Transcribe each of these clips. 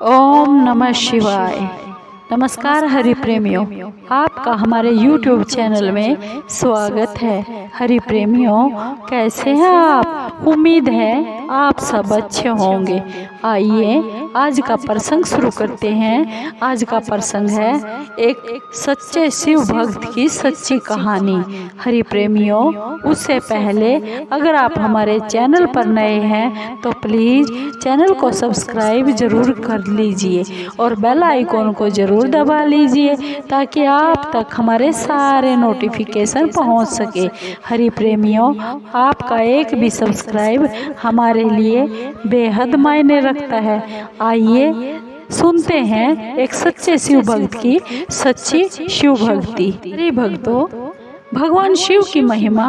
ओम नमः शिवाय। नमस्कार हरि प्रेमियों, आपका हमारे YouTube चैनल में स्वागत है। हरि प्रेमियों, कैसे हैं आप? उम्मीद है आप सब अच्छे होंगे। आइए आज का प्रसंग शुरू करते हैं। आज का प्रसंग है एक सच्चे शिव भक्त की सच्ची कहानी। हरि प्रेमियों, उससे पहले अगर आप हमारे चैनल पर नए हैं तो प्लीज़ चैनल को सब्सक्राइब जरूर कर लीजिए और बेल आइकॉन को जरूर दबा लीजिए ताकि आप तक हमारे सारे नोटिफिकेशन पहुंच सके। हरि प्रेमियों, आपका एक भी सब्सक्राइब हमारे लिए बेहद मायने रखता है। आइए सुनते हैं एक सच्चे शिव भक्त की सच्ची शिव भक्ति। हरि भक्तों, भगवान शिव की महिमा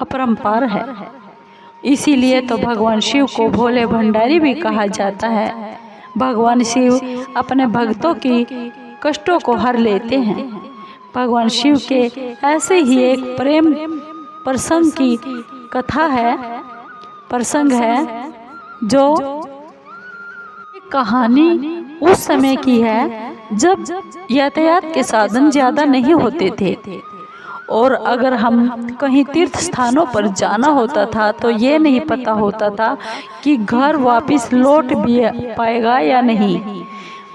अपरंपार है, इसीलिए तो भगवान शिव को भोले भंडारी भी कहा जाता है। भगवान शिव अपने भक्तों की कष्टों को हर लेते हैं। भगवान शिव के ऐसे ही एक प्रेम प्रसंग की कथा है, प्रसंग है जो कहानी उस समय की है जब यातायात के साधन ज्यादा नहीं होते थे और अगर हम कहीं तीर्थ स्थानों पर जाना होता था तो ये नहीं पता होता था कि घर वापस लौट भी पाएगा या नहीं।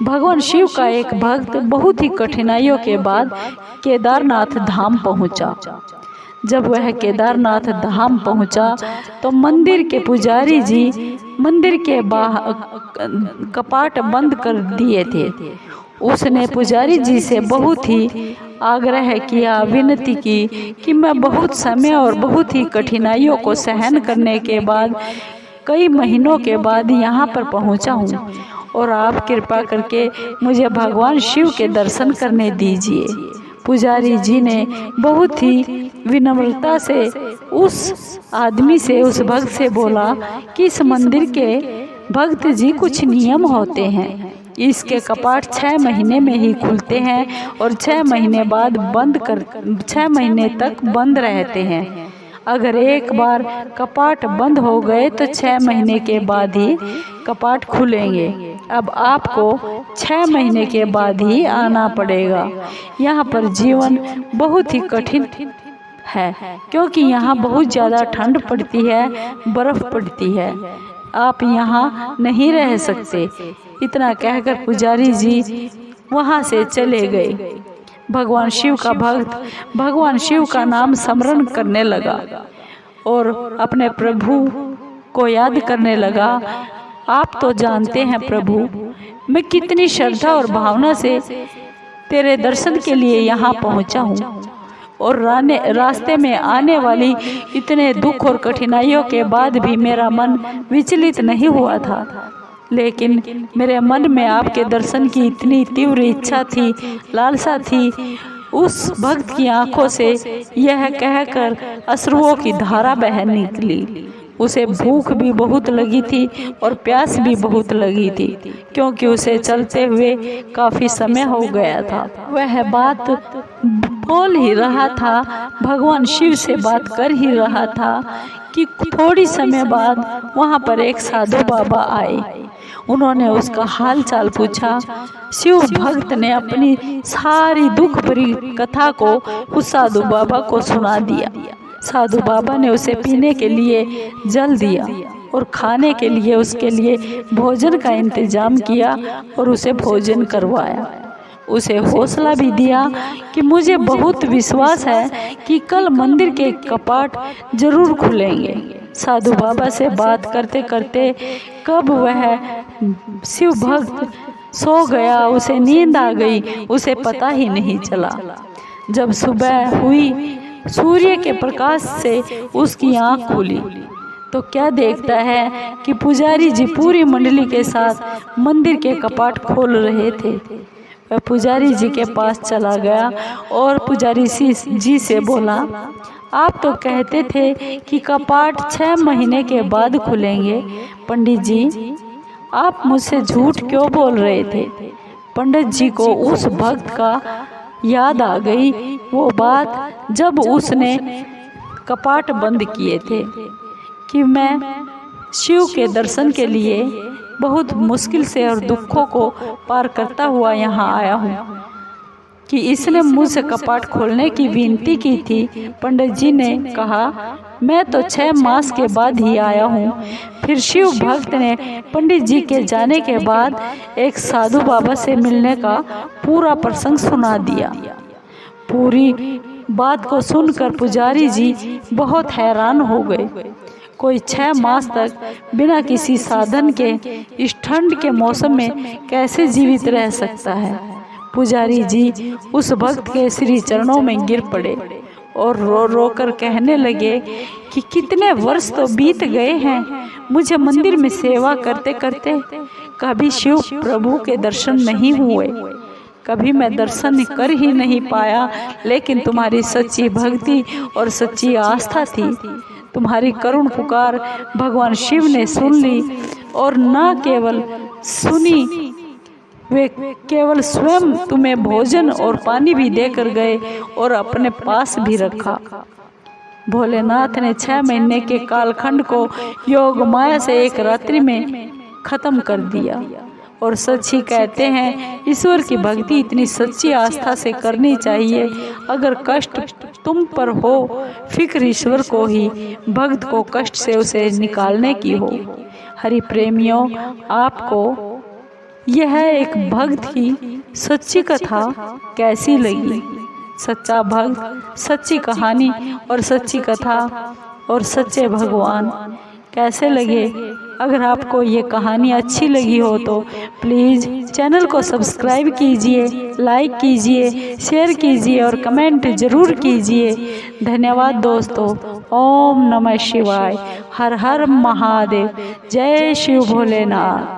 भगवान शिव का एक भक्त बहुत ही कठिनाइयों के बाद केदारनाथ धाम पहुंचा। जब वह केदारनाथ धाम पहुंचा तो मंदिर के पुजारी जी मंदिर के बाहर कपाट बंद कर दिए थे। उसने पुजारी जी से बहुत ही आग्रह किया, विनती की कि मैं बहुत समय और बहुत ही कठिनाइयों को सहन करने के बाद कई महीनों के बाद यहाँ पर पहुँचा हूँ और आप कृपा करके मुझे भगवान शिव के दर्शन करने दीजिए। पुजारी जी ने बहुत ही विनम्रता से उस आदमी से, उस भक्त से बोला कि इस मंदिर के भक्त जी कुछ नियम होते हैं। इसके कपाट 6 महीने में ही खुलते हैं और 6 महीने बाद 6 महीने तक बंद रहते हैं। अगर एक बार कपाट बंद हो गए तो 6 महीने के बाद ही कपाट खुलेंगे। अब आपको 6 महीने के बाद ही आना पड़ेगा। यहाँ पर जीवन बहुत ही कठिन है क्योंकि यहाँ बहुत ज़्यादा ठंड पड़ती है, बर्फ पड़ती है। आप यहाँ नहीं रह सकते। इतना कहकर पुजारी जी वहाँ से चले गए। भगवान शिव का भक्त भगवान शिव का नाम स्मरण करने लगा और अपने प्रभु को याद करने लगा। आप तो जानते हैं प्रभु, मैं कितनी श्रद्धा और भावना से तेरे दर्शन के लिए यहाँ पहुँचा हूँ और रास्ते में आने वाली इतने दुख और कठिनाइयों के बाद भी मेरा मन विचलित नहीं हुआ था। लेकिन मेरे मन में आपके दर्शन की इतनी तीव्र इच्छा थी, लालसा थी। उस भक्त की आंखों से यह कहकर अश्रुओं की धारा बह निकली। उसे भूख भी बहुत लगी थी और प्यास भी बहुत लगी थी क्योंकि उसे चलते हुए काफी समय हो गया था। वह बात बोल ही रहा था, भगवान शिव से बात कर ही रहा था कि थोड़ी समय बाद वहाँ पर एक साधु बाबा आए। उन्होंने उसका हाल चाल पूछा। शिव भक्त ने अपनी सारी दुख भरी कथा को उस साधु बाबा को सुना दिया। साधु बाबा ने उसे पीने के लिए जल दिया और खाने के लिए उसके लिए भोजन का इंतजाम किया और उसे भोजन करवाया। उसे हौसला भी दिया कि मुझे बहुत विश्वास है कि कल मंदिर के कपाट जरूर खुलेंगे। साधु बाबा से बात करते करते कब वह शिव भक्त सो गया, उसे नींद आ गई, उसे पता ही नहीं चला। जब सुबह हुई, सूर्य के प्रकाश से उसकी आँख खुली तो क्या देखता है कि पुजारी जी पूरी मंडली के साथ मंदिर के कपाट खोल रहे थे। वह पुजारी जी के पास चला गया और पुजारी जी से बोला, आप तो कहते थे कि कपाट 6 महीने के बाद खुलेंगे। पंडित जी, आप मुझसे झूठ क्यों बोल रहे थे? पंडित जी को उस भक्त का याद आ गई वो बात जब उसने कपाट बंद किए थे कि मैं शिव के दर्शन के लिए बहुत मुश्किल से और दुखों को पार करता हुआ यहाँ आया हूँ कि इसने मुझसे कपाट खोलने की विनती की थी। पंडित जी ने कहा, मैं तो 6 मास के बाद ही आया हूँ। फिर शिव भक्त ने पंडित जी के जाने के बाद एक साधु बाबा से मिलने का पूरा प्रसंग सुना दिया। पूरी बात को सुनकर पुजारी जी बहुत हैरान हो गए। कोई 6 मास तक बिना किसी साधन के इस ठंड के मौसम में कैसे जीवित रह सकता है। पुजारी जी उस भक्त के श्री चरणों में गिर पड़े और रो रो कर कहने लगे कि कितने वर्ष तो बीत गए हैं, मुझे मंदिर में सेवा करते करते कभी शिव प्रभु के दर्शन नहीं हुए, कभी मैं दर्शन कर ही नहीं पाया। लेकिन तुम्हारी सच्ची भक्ति और सच्ची आस्था थी। तुम्हारी करुण पुकार भगवान शिव ने सुन ली और न केवल सुनी, वे केवल स्वयं तुम्हें भोजन और पानी भी देकर गए और अपने पास भी रखा। भोलेनाथ ने 6 महीने के कालखंड को योग माया से एक रात्रि में खत्म कर दिया। और सच ही कहते हैं, ईश्वर की भक्ति इतनी सच्ची आस्था से करनी चाहिए। अगर कष्ट तुम पर हो, फिक्र ईश्वर को ही, भक्त को कष्ट से उसे निकालने की हो। हरि प्रेमियों, आपको यह एक भक्त की सच्ची कथा कैसी लगी? सच्चा भक्त, सच्ची कहानी और सच्ची कथा और सच्चे भगवान कैसे लगे? अगर आपको ये कहानी अच्छी लगी हो तो प्लीज़ चैनल को सब्सक्राइब कीजिए, लाइक कीजिए, शेयर कीजिए और कमेंट ज़रूर कीजिए। धन्यवाद दोस्तों। ओम नमः शिवाय। हर हर महादेव। जय शिव भोलेनाथ।